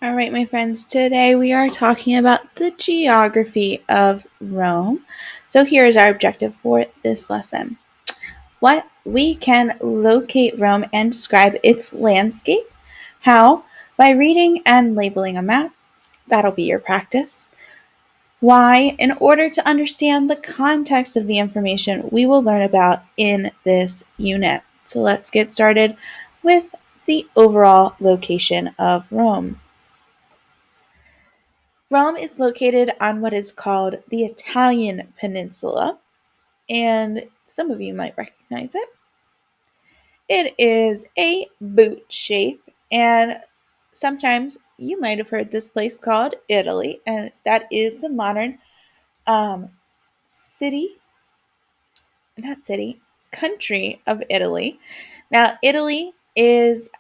All right, my friends, today we are talking about the geography of Rome. So here is our objective for this lesson. What we can locate Rome and describe its landscape. How? By reading and labeling a map. That'll be your practice. Why? In order to understand the context of the information we will learn about in this unit. So let's get started with the overall location of Rome. Rome is located on what is called the Italian peninsula, and some of you might recognize it. It is a boot shape, and sometimes you might have heard this place called Italy, and that is the modern um, city, not city, country of Italy. Now, Italy is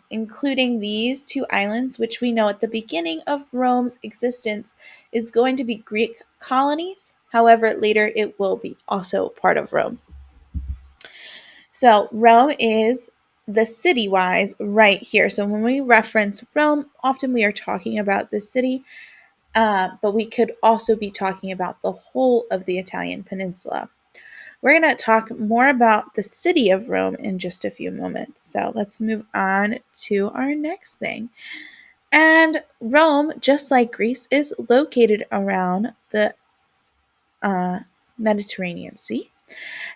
including these two islands, which we know at the beginning of Rome's existence is going to be Greek colonies. However, later it will be also part of Rome. So, Rome is the city wise right here. So, when we reference Rome, often we are talking about the city, but we could also be talking about the whole of the Italian peninsula. We're going to talk more about the city of Rome in just a few moments. So let's move on to our next thing. And Rome, just like Greece, is located around the uh, Mediterranean Sea.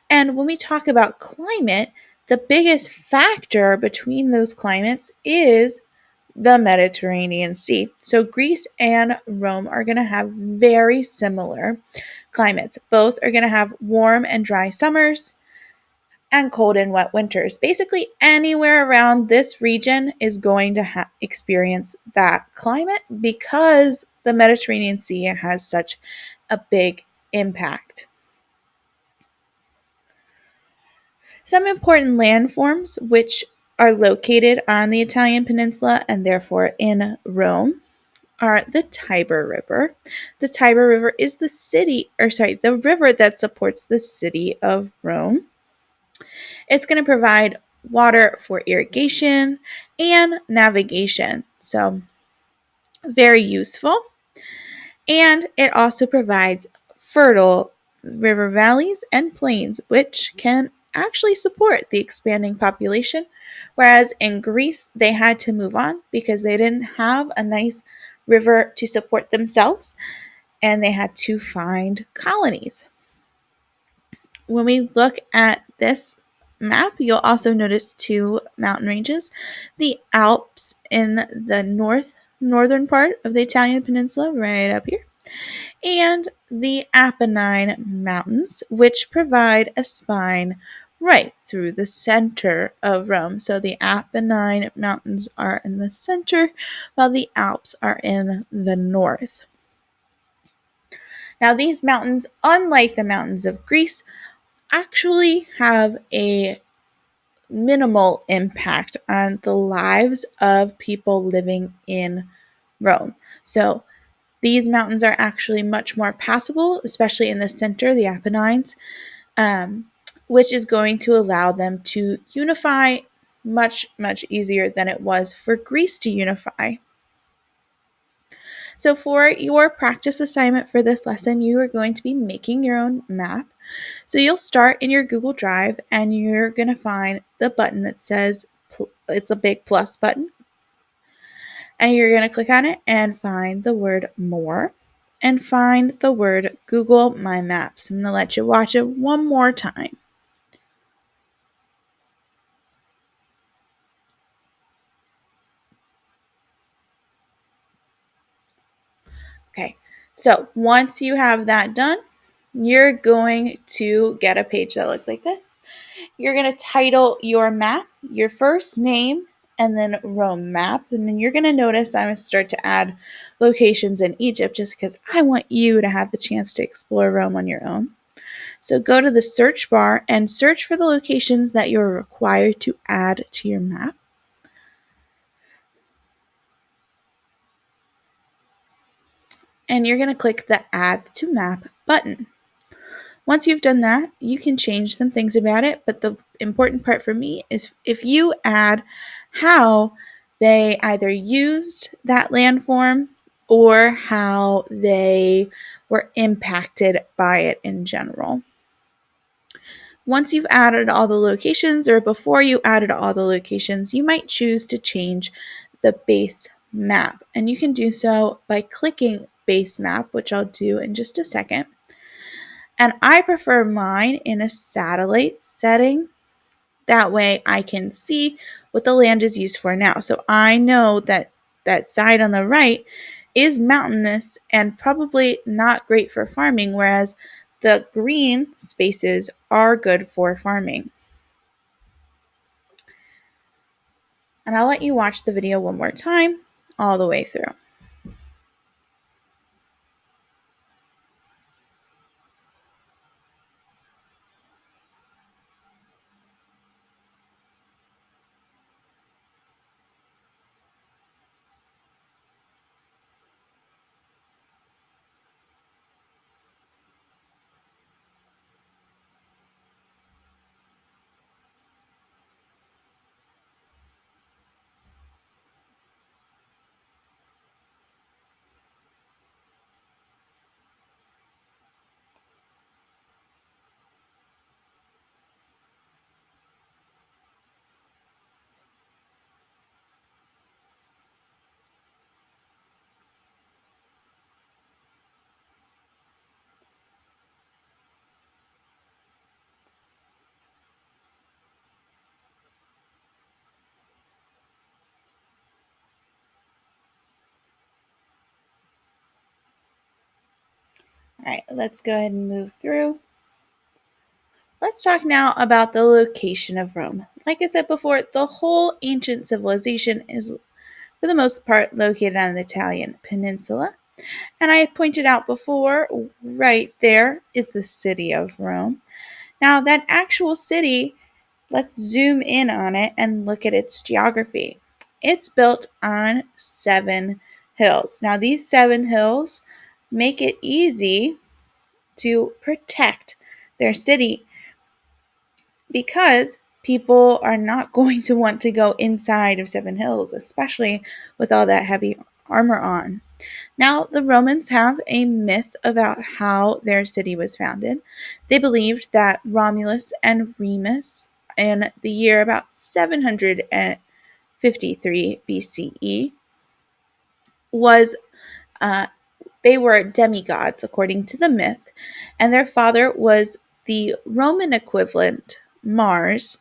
And when we talk about climate, the biggest factor between those climates is the Mediterranean Sea. So Greece and Rome are going to have very similar climates. Both are going to have warm and dry summers and cold and wet winters. Basically, anywhere around this region is going to experience that climate because the Mediterranean Sea has such a big impact. Some important landforms which are located on the Italian peninsula and therefore in Rome are the Tiber River. The Tiber River is the river that supports the city of Rome. It's going to provide water for irrigation and navigation. So, very useful. And it also provides fertile river valleys and plains, which can actually support the expanding population. Whereas in Greece, they had to move on because they didn't have a nice river to support themselves and they had to find colonies. When we look at this map, you'll also notice two mountain ranges, the Alps in the northern part of the Italian peninsula, right up here, and the Apennine Mountains, which provide a spine right through the center of Rome. So the Apennine Mountains are in the center, while the Alps are in the north. Now, these mountains, unlike the mountains of Greece, actually have a minimal impact on the lives of people living in Rome. So these mountains are actually much more passable, especially in the center, the Apennines, which is going to allow them to unify much, much easier than it was for Greece to unify. So for your practice assignment for this lesson, you are going to be making your own map. So you'll start in your Google Drive and you're going to find the button that says, it's a big plus button. And you're going to click on it and find the word more and find the word Google My Maps. I'm going to let you watch it one more time. Okay, so once you have that done, you're going to get a page that looks like this. You're going to title your map, your first name, and then Rome map. And then you're going to notice I'm going to start to add locations in Egypt just because I want you to have the chance to explore Rome on your own. So go to the search bar and search for the locations that you're required to add to your map. And you're going to click the Add to Map button. Once you've done that, you can change some things about it, but the important part for me is if you add how they either used that landform or how they were impacted by it in general. Once you've added all the locations, or before you added all the locations, you might choose to change the base map. And you can do so by clicking base map, which I'll do in just a second. And I prefer mine in a satellite setting. That way I can see what the land is used for now. So I know that that side on the right is mountainous and probably not great for farming, whereas the green spaces are good for farming. And I'll let you watch the video one more time all the way through. All right, let's go ahead and move through. Let's talk now about the location of Rome. Like I said before, the whole ancient civilization is, for the most part, located on the Italian peninsula. And I pointed out before, right there is the city of Rome. Now, that actual city, let's zoom in on it and look at its geography. It's built on 7 hills. Now, these 7 hills make it easy to protect their city because people are not going to want to go inside of 7 hills, especially with all that heavy armor on. Now, the Romans have a myth about how their city was founded. They believed that Romulus and Remus, in the year about 753 BCE, was they were demigods according to the myth, and their father was the Roman equivalent Mars,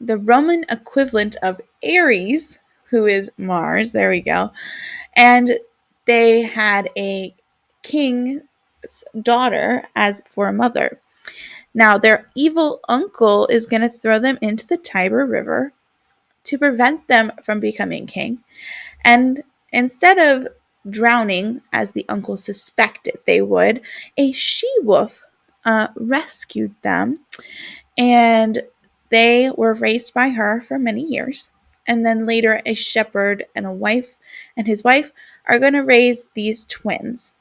the Roman equivalent of Ares, who is Mars. There we go. And they had a king's daughter as for a mother. Now, their evil uncle is going to throw them into the Tiber River to prevent them from becoming king. And instead of drowning, as the uncle suspected they would, a she-wolf rescued them, and they were raised by her for many years. And then later, a shepherd and his wife are going to raise these twins.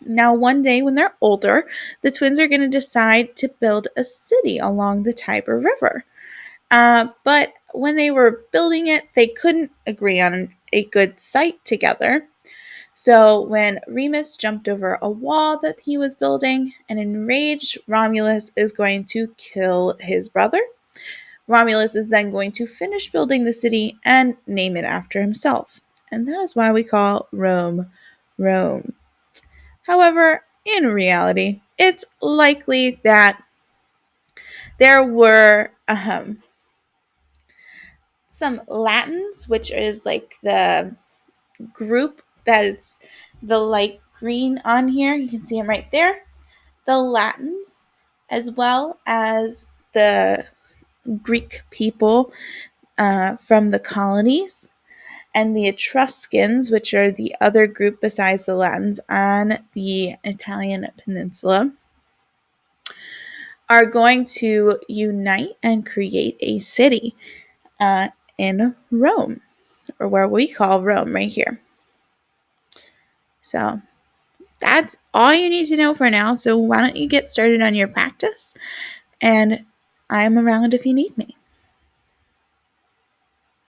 Now, one day when they're older, the twins are going to decide to build a city along the Tiber River. But when they were building it, they couldn't agree on a good site together. So when Remus jumped over a wall that he was building, an enraged Romulus is going to kill his brother. Romulus is then going to finish building the city and name it after himself. And that is why we call Rome, Rome. However, in reality, it's likely that there were some Latins, which is like the group that it's the light green on here. You can see them right there. The Latins, as well as the Greek people from the colonies, and the Etruscans, which are the other group besides the Latins on the Italian peninsula, are going to unite and create a city in Rome, or where we call Rome right here. So that's all you need to know for now. So why don't you get started on your practice? And I'm around if you need me.